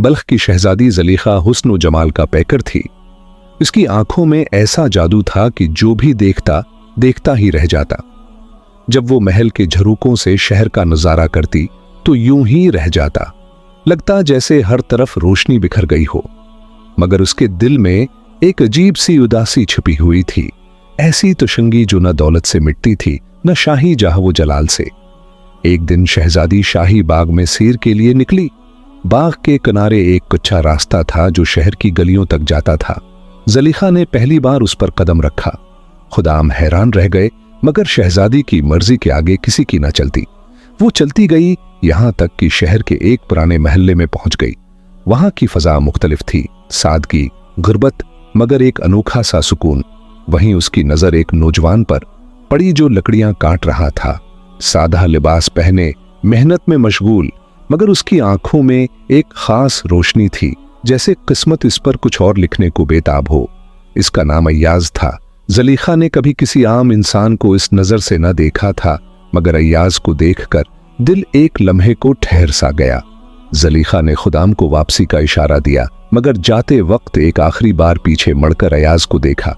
बल्ख की शहजादी ज़लीखा हुस्न व जमाल का पैकर थी। इसकी आंखों में ऐसा जादू था कि जो भी देखता देखता ही रह जाता। जब वो महल के झरोकों से शहर का नजारा करती तो यूं ही रह जाता, लगता जैसे हर तरफ रोशनी बिखर गई हो। मगर उसके दिल में एक अजीब सी उदासी छिपी हुई थी, ऐसी तुशंगी जो न दौलत से मिटती थी न शाही जाह जलाल से। एक दिन शहजादी शाही बाग में सैर के लिए निकली। बाग के किनारे एक कच्चा रास्ता था जो शहर की गलियों तक जाता था। ज़लीखा ने पहली बार उस पर कदम रखा। खुदाम हैरान रह गए, मगर शहजादी की मर्जी के आगे किसी की न चलती। वो चलती गई, यहां तक कि शहर के एक पुराने महल्ले में पहुंच गई। वहां की फजा मुख्तलिफ थी, सादगी, गुर्बत, मगर एक अनोखा सा सुकून। वहीं उसकी नजर एक नौजवान पर पड़ी जो लकड़ियां काट रहा था। सादा लिबास पहने, मेहनत में मशगूल, मगर उसकी आंखों में एक खास रोशनी थी, जैसे किस्मत इस पर कुछ और लिखने को बेताब हो। इसका नाम अय्याज था। ज़लीखा ने कभी किसी आम इंसान को इस नजर से न देखा था, मगर अय्याज को देखकर दिल एक लम्हे को ठहर सा गया। ज़लीखा ने खुदाम को वापसी का इशारा दिया, मगर जाते वक्त एक आखिरी बार पीछे मुड़कर अय्याज को देखा।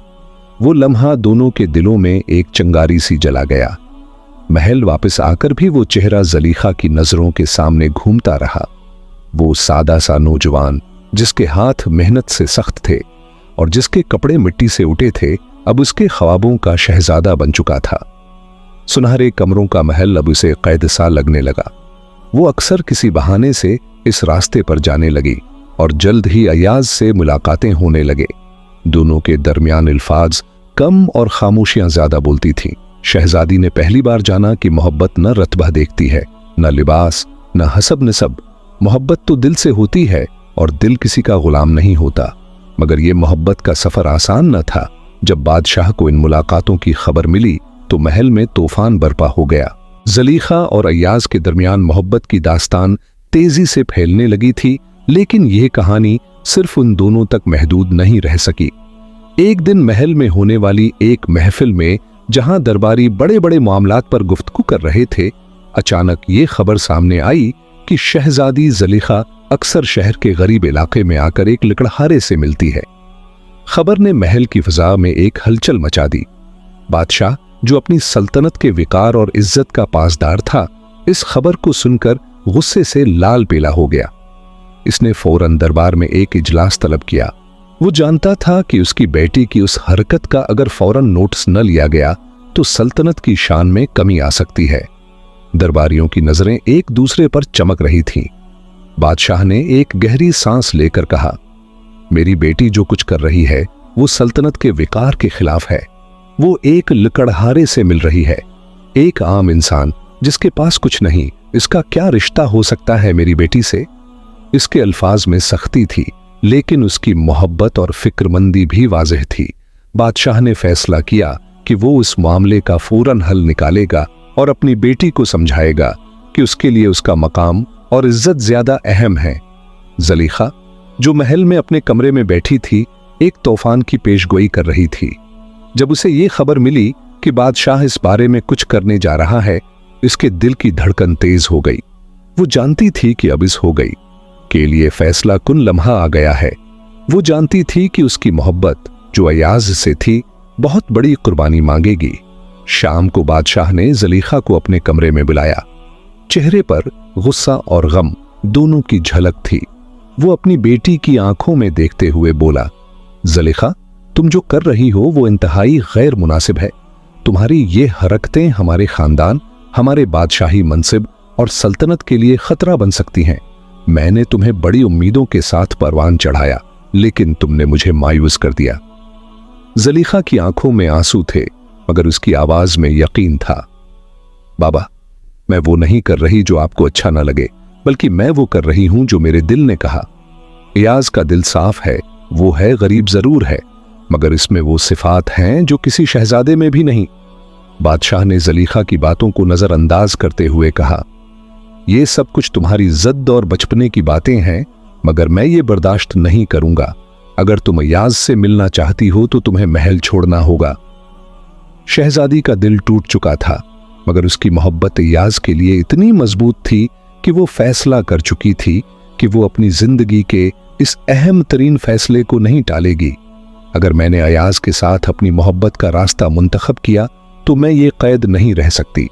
वो लम्हा दोनों के दिलों में एक चिंगारी सी जला गया। महल वापस आकर भी वो चेहरा ज़लीखा की नजरों के सामने घूमता रहा। वो सादा सा नौजवान, जिसके हाथ मेहनत से सख्त थे और जिसके कपड़े मिट्टी से उठे थे, अब उसके ख्वाबों का शहजादा बन चुका था। सुनहरे कमरों का महल अब उसे कैद सा लगने लगा। वो अक्सर किसी बहाने से इस रास्ते पर जाने लगी और जल्द ही अय्याज से मुलाकातें होने लगे। दोनों के दरमियान अल्फाज कम और खामोशियां ज्यादा बोलती थीं। शहजादी ने पहली बार जाना कि मोहब्बत न रतबा देखती है, न लिबास, न हसब नसब। मोहब्बत तो दिल से होती है और दिल किसी का गुलाम नहीं होता। मगर यह मोहब्बत का सफर आसान न था। जब बादशाह को इन मुलाकातों की खबर मिली तो महल में तूफान बर्पा हो गया। ज़लीखा और अय्याज के दरमियान मोहब्बत की दास्तान तेजी से फैलने लगी थी, लेकिन यह कहानी सिर्फ उन दोनों तक महदूद नहीं रह सकी। एक दिन महल में होने वाली एक महफिल में, जहां दरबारी बड़े बड़े मामलात पर गुफ्तगू कर रहे थे, अचानक ये खबर सामने आई कि शहजादी ज़लीखा अक्सर शहर के गरीब इलाके में आकर एक लकड़हारे से मिलती है। खबर ने महल की फिजा में एक हलचल मचा दी। बादशाह, जो अपनी सल्तनत के विकार और इज्जत का पासदार था, इस खबर को सुनकर गुस्से से लाल पीला हो गया। इसने फौरन दरबार में एक इजलास तलब किया। वो जानता था कि उसकी बेटी की उस हरकत का अगर फौरन नोटिस न लिया गया तो सल्तनत की शान में कमी आ सकती है। दरबारियों की नजरें एक दूसरे पर चमक रही थीं। बादशाह ने एक गहरी सांस लेकर कहा, मेरी बेटी जो कुछ कर रही है वो सल्तनत के विकार के खिलाफ है। वो एक लकड़हारे से मिल रही है, एक आम इंसान जिसके पास कुछ नहीं। इसका क्या रिश्ता हो सकता है मेरी बेटी से? इसके अल्फाज में सख्ती थी, लेकिन उसकी मोहब्बत और फिक्रमंदी भी वाज़ेह थी। बादशाह ने फैसला किया कि वो उस मामले का फौरन हल निकालेगा और अपनी बेटी को समझाएगा कि उसके लिए उसका मकाम और इज्जत ज्यादा अहम है। ज़लीखा, जो महल में अपने कमरे में बैठी थी, एक तूफान की पेशगोई कर रही थी। जब उसे ये खबर मिली कि बादशाह इस बारे में कुछ करने जा रहा है, इसके दिल की धड़कन तेज हो गई। वो जानती थी कि अब इस हो गई के लिए फैसला कुन लम्हा आ गया है। वो जानती थी कि उसकी मोहब्बत जो अय्याज से थी बहुत बड़ी कुर्बानी मांगेगी। शाम को बादशाह ने ज़लीखा को अपने कमरे में बुलाया। चेहरे पर गुस्सा और गम दोनों की झलक थी। वो अपनी बेटी की आंखों में देखते हुए बोला, ज़लीखा, तुम जो कर रही हो वो इंतहाई गैर मुनासिब है। तुम्हारी ये हरकतें हमारे खानदान, हमारे बादशाही मनसिब और सल्तनत के लिए खतरा बन सकती हैं। मैंने तुम्हें बड़ी उम्मीदों के साथ परवान चढ़ाया, लेकिन तुमने मुझे मायूस कर दिया। ज़लीखा की आंखों में आंसू थे, मगर उसकी आवाज में यकीन था। बाबा, मैं वो नहीं कर रही जो आपको अच्छा ना लगे, बल्कि मैं वो कर रही हूं जो मेरे दिल ने कहा। अय्याज का दिल साफ है, वो है गरीब जरूर है, मगर इसमें वो सिफात हैं जो किसी शहजादे में भी नहीं। बादशाह ने ज़लीखा की बातों को नजरअंदाज करते हुए कहा, ये सब कुछ तुम्हारी ज़द और बचपने की बातें हैं, मगर मैं ये बर्दाश्त नहीं करूंगा। अगर तुम अय्याज से मिलना चाहती हो तो तुम्हें महल छोड़ना होगा। शहजादी का दिल टूट चुका था, मगर उसकी मोहब्बत अय्याज के लिए इतनी मजबूत थी कि वो फैसला कर चुकी थी कि कि वो अपनी जिंदगी के इस अहम तरीन फैसले को नहीं टालेगी। अगर मैंने अयाज के साथ अपनी मोहब्बत का रास्ता मुंतखब किया तो मैं ये कैद नहीं रह सकती।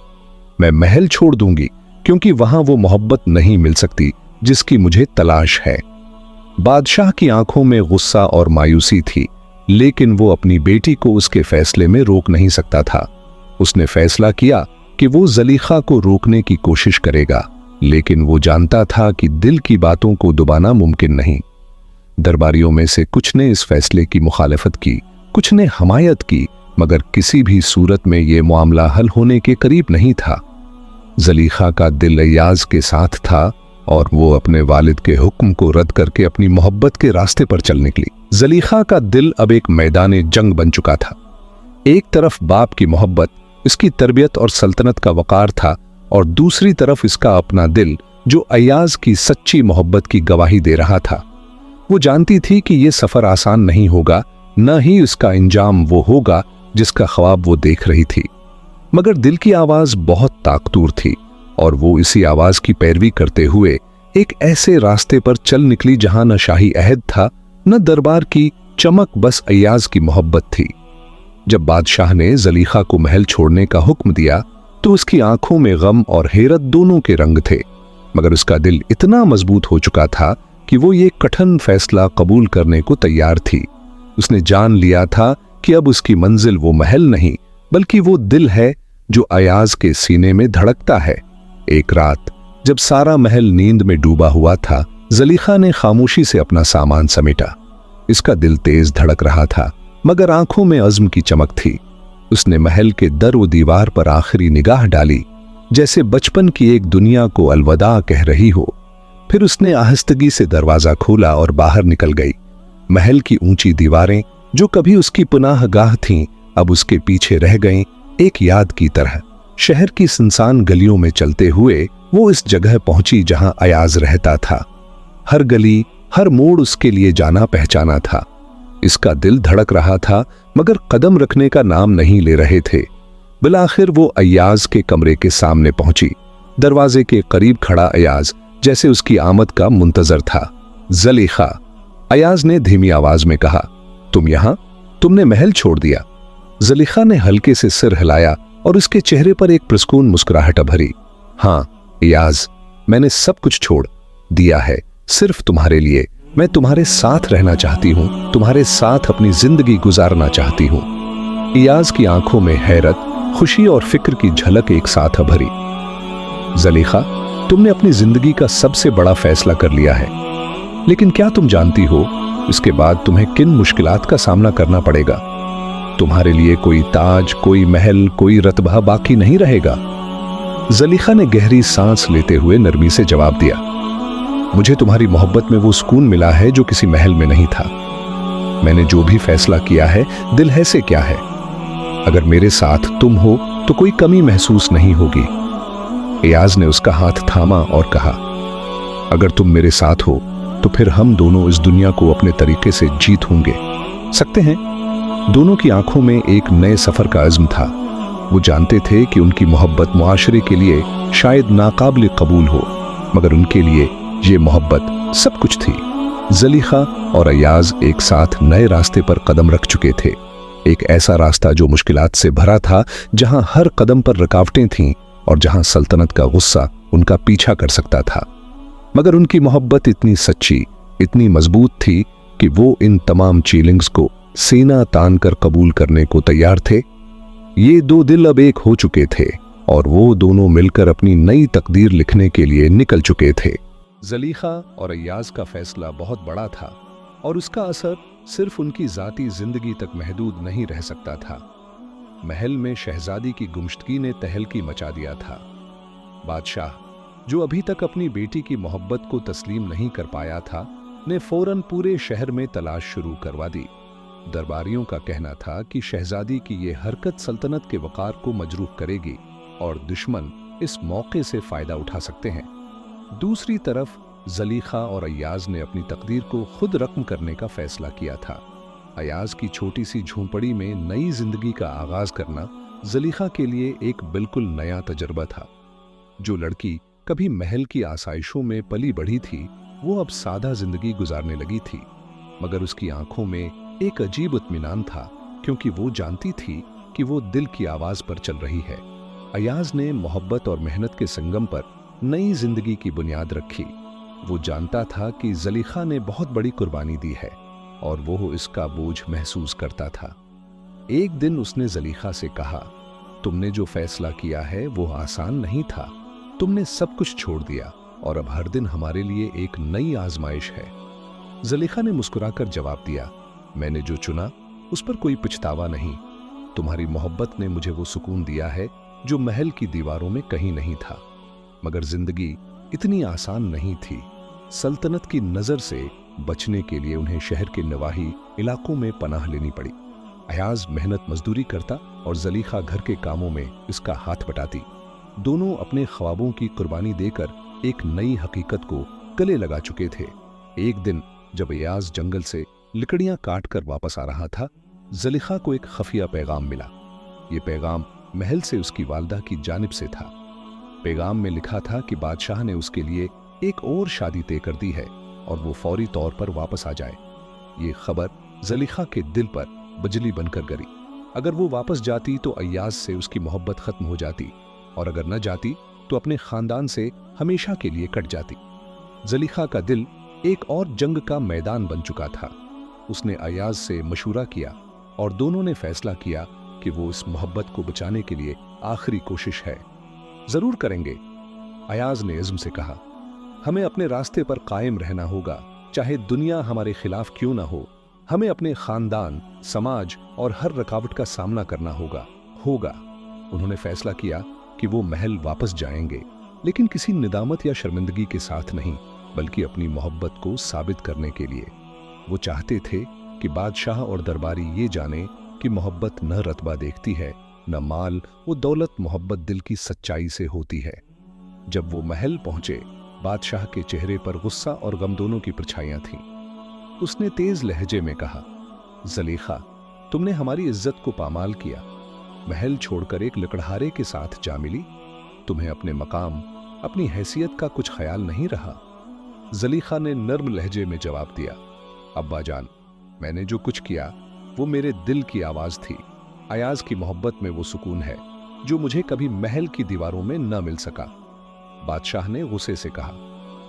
मैं महल छोड़ दूंगी क्योंकि वहां वो मोहब्बत नहीं मिल सकती जिसकी मुझे तलाश है। बादशाह की आंखों में गुस्सा और मायूसी थी, लेकिन वो अपनी बेटी को उसके फैसले में रोक नहीं सकता था। उसने फैसला किया कि वो ज़लीखा को रोकने की कोशिश करेगा, लेकिन वो जानता था कि दिल की बातों को दबाना मुमकिन नहीं। दरबारियों में से कुछ ने इस फैसले की मुखालफत की, कुछ ने हमायत की, मगर किसी भी सूरत में ये मामला हल होने के करीब नहीं था। ज़लीखा का दिल अय्याज के साथ था और वो अपने वालिद के हुक्म को रद्द करके अपनी मोहब्बत के रास्ते पर चल निकली। ज़लीखा का दिल अब एक मैदान जंग बन चुका था। एक तरफ बाप की मोहब्बत, इसकी तरबियत और सल्तनत का वकार था, और दूसरी तरफ इसका अपना दिल जो अय्याज की सच्ची मोहब्बत की गवाही दे रहा था। वो जानती थी कि यह सफर आसान नहीं होगा, न ही इसका इंजाम वो होगा जिसका ख्वाब वो देख रही थी, मगर दिल की आवाज बहुत ताकतूर थी और वो इसी आवाज की पैरवी करते हुए एक ऐसे रास्ते पर चल निकली जहां न शाही अहद था न दरबार की चमक, बस अय्याज की मोहब्बत थी। जब बादशाह ने ज़लीखा को महल छोड़ने का हुक्म दिया तो उसकी आंखों में गम और हैरत दोनों के रंग थे, मगर उसका दिल इतना मजबूत हो चुका था कि वो ये कठिन फैसला कबूल करने को तैयार थी। उसने जान लिया था कि अब उसकी मंजिल वो महल नहीं बल्कि वो दिल है जो अय्याज के सीने में धड़कता है। एक रात जब सारा महल नींद में डूबा हुआ था, ज़लीखा ने खामोशी से अपना सामान समेटा। इसका दिल तेज धड़क रहा था, मगर आंखों में अज़्म की चमक थी। उसने महल के दर व दीवार पर आखिरी निगाह डाली, जैसे बचपन की एक दुनिया को अलविदा कह रही हो। फिर उसने आहिस्तगी से दरवाजा खोला और बाहर निकल गई। महल की ऊंची दीवारें जो कभी उसकी पनाहगाह थीं, अब उसके पीछे रह गईं, एक याद की तरह। शहर की सुनसान गलियों में चलते हुए वो इस जगह पहुंची जहां अय्याज रहता था। हर गली, हर मोड़ उसके लिए जाना पहचाना था। इसका दिल धड़क रहा था, मगर कदम रखने का नाम नहीं ले रहे थे। बिलाखिर वो अय्याज के कमरे के सामने पहुंची। दरवाजे के करीब खड़ा अय्याज जैसे उसकी आमद का मुंतजर था। ज़लीखा, अय्याज ने धीमी आवाज में कहा, तुम यहां? तुमने महल छोड़ दिया? ज़लीखा ने हल्के से सिर हिलाया और उसके चेहरे पर एक प्रसकून मुस्कुराहट भरी। हाँ अय्याज, मैंने सब कुछ छोड़ दिया है, सिर्फ तुम्हारे लिए। मैं तुम्हारे साथ रहना चाहती हूं, तुम्हारे साथ अपनी जिंदगी गुजारना चाहती हूं। अय्याज की आंखों में हैरत, खुशी और फिक्र की झलक एक साथ भरी। ज़लीखा, तुमने अपनी जिंदगी का सबसे बड़ा फैसला कर लिया है, लेकिन क्या तुम जानती हो इसके बाद तुम्हें किन मुश्किलात का सामना करना पड़ेगा? तुम्हारे लिए कोई ताज, कोई महल, कोई रतबा बाकी नहीं रहेगा। ज़लीखा ने गहरी सांस लेते हुए नरमी से जवाब दिया, मुझे तुम्हारी मोहब्बत में वो सुकून मिला है जो किसी महल में नहीं था। मैंने जो भी फैसला किया है, दिल है से क्या है। अगर मेरे साथ तुम हो तो कोई कमी महसूस नहीं होगी। अय्याज ने उसका हाथ थामा और कहा, अगर तुम मेरे साथ हो तो फिर हम दोनों इस दुनिया को अपने तरीके से जीत होंगे सकते हैं। दोनों की आंखों में एक नए सफर का अज़्म था। वो जानते थे कि उनकी मोहब्बत मुआशरे के लिए शायद नाकाबिल कबूल हो, मगर उनके लिए ये मोहब्बत सब कुछ थी। ज़लीखा और अय्याज एक साथ नए रास्ते पर कदम रख चुके थे। एक ऐसा रास्ता जो मुश्किलात से भरा था, जहां हर कदम पर रुकावटें थीं और जहां सल्तनत का गुस्सा उनका पीछा कर सकता था। मगर उनकी मोहब्बत इतनी सच्ची, इतनी मजबूत थी कि वो इन तमाम चैलेंज को सीना तान कर कबूल करने को तैयार थे। ये दो दिल अब एक हो चुके थे और वो दोनों मिलकर अपनी नई तकदीर लिखने के लिए निकल चुके थे। ज़लीखा और अय्याज का फैसला बहुत बड़ा था और उसका असर सिर्फ उनकी जाती जिंदगी तक महदूद नहीं रह सकता था। महल में शहजादी की गुमशदगी ने तहलकी मचा दिया था। बादशाह, जो अभी तक अपनी बेटी की मोहब्बत को तस्लीम नहीं कर पाया था, ने फौरन पूरे शहर में तलाश शुरू करवा दी। दरबारियों का कहना था कि शहजादी की ये हरकत सल्तनत के वकार को मजरूह करेगी और दुश्मन इस मौके से फायदा उठा सकते हैं। दूसरी तरफ ज़लीखा और अय्याज ने अपनी तकदीर को खुद रकम करने का फैसला किया था। अय्याज की छोटी सी झोंपड़ी में नई जिंदगी का आगाज करना ज़लीखा के लिए एक बिल्कुल नया तजुर्बा था। जो लड़की कभी महल की आसाइशों में पली बढ़ी थी, वो अब सादा जिंदगी गुजारने लगी थी, मगर उसकी आंखों में एक अजीब इत्मीनान था, क्योंकि वो जानती थी कि वो दिल की आवाज पर चल रही है। अयाज ने मोहब्बत और मेहनत के संगम पर नई जिंदगी की बुनियाद रखी। वो जानता था कि ज़लीखा ने बहुत बड़ी कुर्बानी दी है और वो इसका बोझ महसूस करता था। एक दिन उसने ज़लीखा से कहा, तुमने जो फैसला किया है वो आसान नहीं था। तुमने सब कुछ छोड़ दिया और अब हर दिन हमारे लिए एक नई आजमाइश है। ज़लीखा ने मुस्कुराकर जवाब दिया, मैंने जो चुना उस पर कोई पछतावा नहीं। तुम्हारी मोहब्बत ने मुझे वो सुकून दिया है जो महल की दीवारों में कहीं नहीं था। मगर जिंदगी इतनी आसान नहीं थी। सल्तनत की नजर से बचने के लिए उन्हें शहर के नवाही इलाकों में पनाह लेनी पड़ी। अयाज मेहनत मजदूरी करता और ज़लीखा घर के कामों में इसका हाथ बटाती। दोनों अपने ख्वाबों की कुर्बानी देकर एक नई हकीकत को गले लगा चुके थे। एक दिन जब अयाज जंगल से लकड़ियां काट कर वापस आ रहा था, ज़लीखा को एक खफिया पैगाम मिला। ये पैगाम महल से उसकी वालिदा की जानिब से था। पैगाम में लिखा था कि बादशाह ने उसके लिए एक और शादी तय कर दी है और वो फौरी तौर पर वापस आ जाए। ये खबर ज़लीखा के दिल पर बिजली बनकर गिरी। अगर वो वापस जाती तो अय्याज से उसकी मोहब्बत खत्म हो जाती, और अगर न जाती तो अपने खानदान से हमेशा के लिए कट जाती। ज़लीखा का दिल एक और जंग का मैदान बन चुका था। उसने अय्याज से मशूरा किया और दोनों ने फैसला किया कि वो इस मोहब्बत को बचाने के लिए आखिरी कोशिश है। जरूर करेंगे, अय्याज ने इज़्म से कहा। हमें अपने रास्ते पर कायम रहना होगा, चाहे दुनिया हमारे खिलाफ क्यों ना हो। हमें अपने खानदान, समाज और हर रुकावट का सामना करना होगा। उन्होंने फैसला किया कि वो महल वापस जाएंगे, लेकिन किसी निदामत या शर्मिंदगी के साथ नहीं, बल्कि अपनी मोहब्बत को साबित करने के लिए। वो चाहते थे कि बादशाह और दरबारी ये जाने कि मोहब्बत न रतबा देखती है, न माल वो दौलत। मोहब्बत दिल की सच्चाई से होती है। जब वो महल पहुंचे, बादशाह के चेहरे पर गुस्सा और गम दोनों की परछाइयां थीं। उसने तेज लहजे में कहा, ज़लीखा, तुमने हमारी इज्जत को पामाल किया। महल छोड़कर एक लकड़हारे के साथ जा मिली। तुम्हें अपने मकाम, अपनी हैसियत का कुछ ख्याल नहीं रहा। ज़लीखा ने नर्म लहजे में जवाब दिया, अब्बा जान, मैंने जो कुछ किया वो मेरे दिल की आवाज थी। अयाज की मोहब्बत में वो सुकून है जो मुझे कभी महल की दीवारों में न मिल सका। बादशाह ने गुस्से से कहा,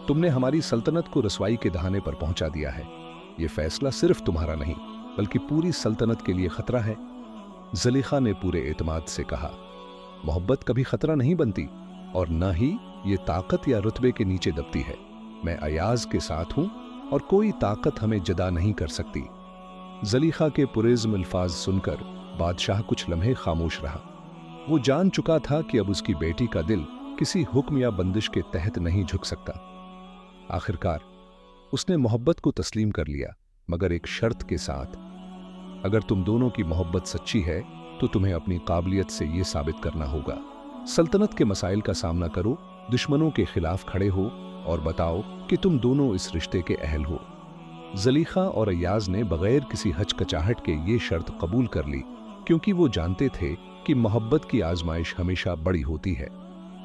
तुमने हमारी सल्तनत को रसवाई के दहाने पर पहुंचा दिया है। यह फैसला सिर्फ तुम्हारा नहीं, बल्कि पूरी सल्तनत के लिए खतरा है। ज़लीखा ने पूरे एतमाद से कहा, मोहब्बत कभी खतरा नहीं बनती और न ही ये ताकत या रुतबे के नीचे दबती है। मैं अयाज के साथ हूं और कोई ताकत हमें जदा नहीं कर सकती। ज़लीखा के पुरेज़्म अल्फाज सुनकर बादशाह कुछ लम्हे खामोश रहा। वो जान चुका था कि अब उसकी बेटी का दिल किसी हुक्म या बंदिश के तहत नहीं झुक सकता। आखिरकार उसने मोहब्बत को तस्लीम कर लिया, मगर एक शर्त के साथ। अगर तुम दोनों की मोहब्बत सच्ची है तो तुम्हें अपनी काबिलियत से यह साबित करना होगा। सल्तनत के मसाइल का सामना करो, दुश्मनों के खिलाफ खड़े हो और बताओ कि तुम दोनों इस रिश्ते के अहल हो। ज़लीखा और अय्याज ने बगैर किसी हचकचाहट के ये शर्त कबूल कर ली, क्योंकि वो जानते थे कि मोहब्बत की आजमाइश हमेशा बड़ी होती है,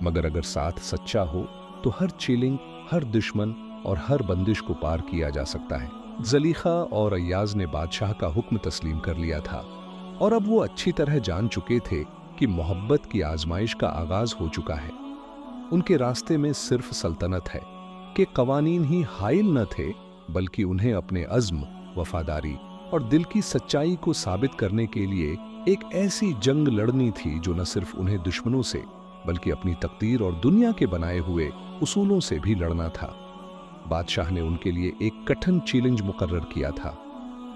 मगर अगर साथ सच्चा हो तो हर चीलिंग, हर दुश्मन और हर बंदिश को पार किया जा सकता है। ज़लीखा और अय्याज ने बादशाह का हुक्म तस्लीम कर लिया था और अब वो अच्छी तरह जान चुके थे कि मोहब्बत की आजमाइश का आगाज हो चुका है। उनके रास्ते में सिर्फ सल्तनत है कि कवानीन ही हाइल न थे, बल्कि उन्हें अपने अज़्म, वफादारी और दिल की सच्चाई को साबित करने के लिए एक ऐसी जंग लड़नी थी जो न सिर्फ उन्हें दुश्मनों से, बल्कि अपनी तकदीर और दुनिया के बनाए हुए उसूलों से भी लड़ना था। बादशाह ने उनके लिए एक कठिन चैलेंज मुकर्रर किया था।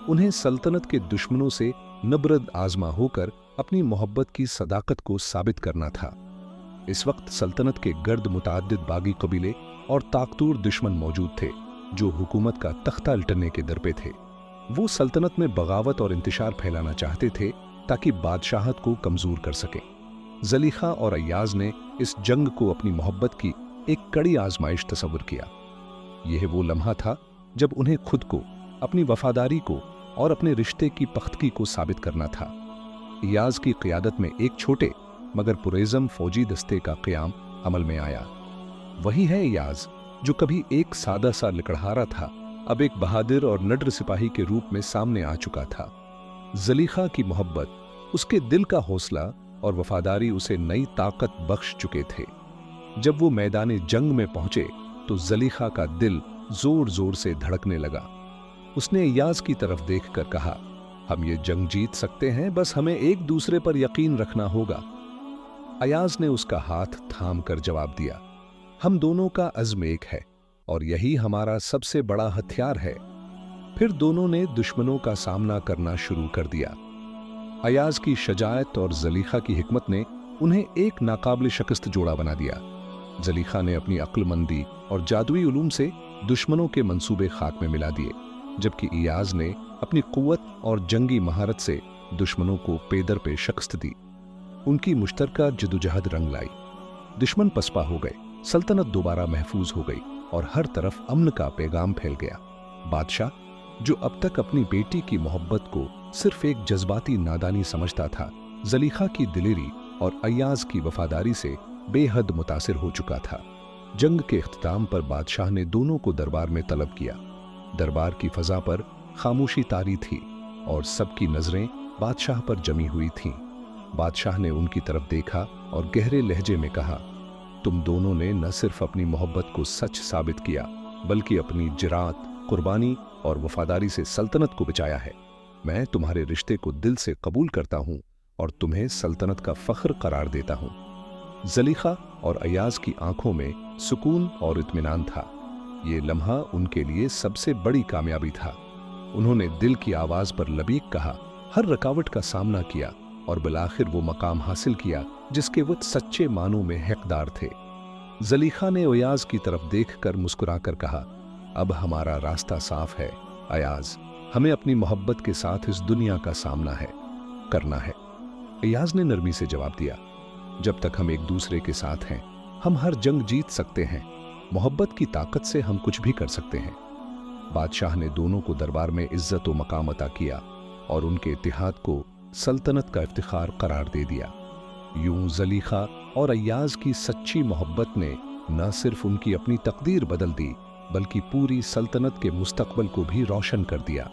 उन्हें सल्तनत के दुश्मनों से नबरद आजमा होकर अपनी मोहब्बत की सदाकत को साबित करना था। इस वक्त सल्तनत के गर्द मुताद्दिद बागी कबीले और ताकतूर दुश्मन मौजूद थे जो हुकूमत का तख्ता लटने के दर पे थे। वो सल्तनत में बगावत और इंतशार फैलाना चाहते थे ताकि बादशाहत को कमजोर कर सके। ज़लीखा और अय्याज ने इस जंग को अपनी मोहब्बत की एक कड़ी आजमाइश तस्वर किया। यह वो लम्हा था जब उन्हें खुद को, अपनी वफादारी को और अपने रिश्ते की पख्तगी को साबित करना था। अय्याज की क़ियादत में एक छोटे मगर पुरेज़्म फौजी दस्ते का क़याम अमल में आया। वही है अय्याज जो कभी एक सादा सा लकड़हारा था, अब एक बहादुर और निडर सिपाही के रूप में सामने आ चुका था। ज़लीखा की मोहब्बत, उसके दिल का हौसला और वफादारी उसे नई ताकत बख्श चुके थे। जब वो मैदान जंग में पहुंचे तो ज़लीखा का दिल जोर जोर से धड़कने लगा। उसने अय्याज की तरफ देखकर कहा, हम ये जंग जीत सकते हैं, बस हमें एक दूसरे पर यकीन रखना होगा। अय्याज ने उसका हाथ थाम कर जवाब दिया, हम दोनों का अज़्म एक है और यही हमारा सबसे बड़ा हथियार है। फिर दोनों ने दुश्मनों का सामना करना शुरू कर दिया। अय्याज की शजाअत और ज़लीखा की हिकमत ने उन्हें एक नाकाबिल शिकस्त जोड़ा बना दिया। ज़लीखा ने अपनी अक्लमंदी और जादुई उलूम से दुश्मनों के मंसूबे खाक में मिला दिए, जबकि अय्याज ने अपनी कुव्वत और जंगी महारत से दुश्मनों को पेदर पे शिकस्त दी। उनकी मुश्तरका जदोजहद रंग लाई। दुश्मन पसपा हो गए, सल्तनत दोबारा महफूज हो गई और हर तरफ अमन का पैगाम फैल गया। बादशाह, जो अब तक अपनी बेटी की मोहब्बत को सिर्फ एक जज्बाती नादानी समझता था, ज़लीखा की दिलेरी और अय्याज की वफादारी से बेहद मुतासिर हो चुका था। जंग के इख्तिताम पर बादशाह ने दोनों को दरबार में तलब किया। दरबार की फजा पर खामोशी तारी थी और सबकी नजरें बादशाह पर जमी हुई थीं। बादशाह ने उनकी तरफ देखा और गहरे लहजे में कहा, तुम दोनों ने न सिर्फ अपनी मोहब्बत को सच साबित किया, बल्कि अपनी जिरात, कुर्बानी और वफादारी से सल्तनत को बचाया है। मैं तुम्हारे रिश्ते को दिल से कबूल करता हूं और तुम्हें सल्तनत का फख्र करार देता हूं। ज़लीखा और अय्याज की आंखों में सुकून और इत्मीनान था। ये लम्हा उनके लिए सबसे बड़ी कामयाबी था। उन्होंने दिल की आवाज पर लबीक कहा, हर रुकावट का सामना किया और बिलाखिर वो मकाम हासिल किया जिसके वो सच्चे मानों में हकदार थे। ज़लीखा ने अय्याज की तरफ देखकर मुस्कुराकर कहा, अब हमारा रास्ता साफ है अय्याज, हमें अपनी मोहब्बत के साथ इस दुनिया का सामना करना है। अय्याज ने नरमी से जवाब दिया, जब तक हम एक दूसरे के साथ हैं, हम हर जंग जीत सकते हैं। मोहब्बत की ताकत से हम कुछ भी कर सकते हैं। बादशाह ने दोनों को दरबार में इज्जत व मकाम अता किया और उनके इत्तेहाद को सल्तनत का इफ्तिखार करार दे दिया। यूं ज़लीखा और अय्याज की सच्ची मोहब्बत ने न सिर्फ उनकी अपनी तकदीर बदल दी, बल्कि पूरी सल्तनत के मुस्तकबल को भी रोशन कर दिया।